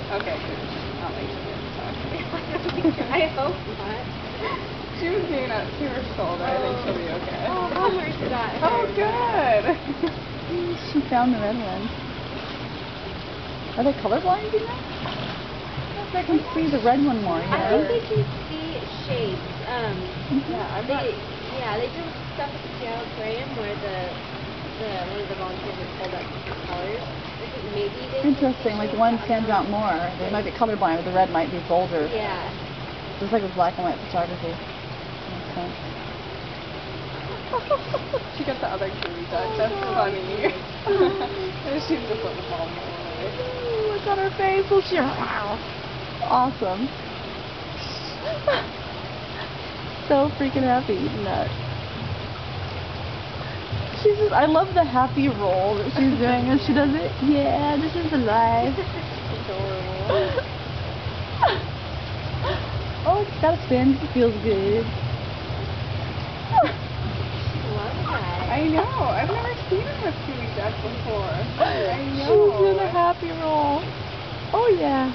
Okay, good. I'll make sure I hope not. She was being up to her shoulder. I think she'll be okay. Oh, Homer's got her. Oh, good. She found the red one. Are they colorblind, you know? I can see the red one more. I think they can see shapes. Yeah, they did stuff at the Seattle Aquarium where one of the volunteers had pulled up colors. I think maybe they Interesting, like one stands out more. They might be colorblind, but the red might be bolder. Yeah. Just like with black and white photography. Makes sense. She got the other kiwi duck. That's funny. She's just let the ball move away. Look at her face. Well, she awesome. So freaking happy eating that. She's just, I love the happy roll that she's doing when she does it. Yeah, this is the life. Adorable. Oh, it's got a spin. It feels good. I know. I've never seen her with kiwi duck before. I know. She's doing a happy roll. Oh yeah.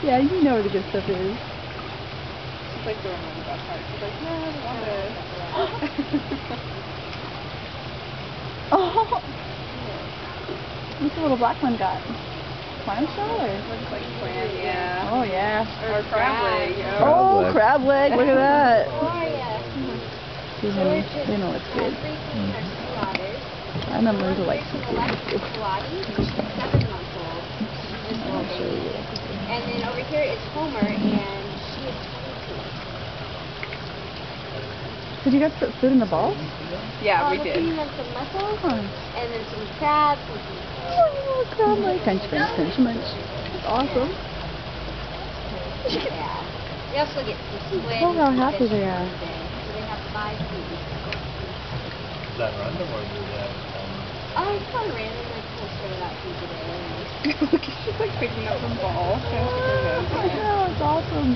Yeah, you know where the good stuff is. She's like the one that part. She's like, no, I don't want this. Oh. What's the little black one got? Clamshell or? Looks like clam, yeah. Oh yeah. Or crab leg. Oh, crab leg. Look at that. Gloria. They know it's good. I'm gonna learn to like seafood. She's 7 months old. This little baby. And then over here is Homer, and she is 22. Did you guys put food in the balls? Yeah, we We're did. feeding them some mussels, Huh. and then some crabs, and some Oh, crab leg. Crunch, crunch, crunch, munch. That's awesome. yeah. They also get some squid. Oh, how and some happy fish they are. every day. So they have 5 food. Is that random or is that? Oh, it's kind of random. I just throw it out food today. She's like picking up the ball. Oh, it's awesome.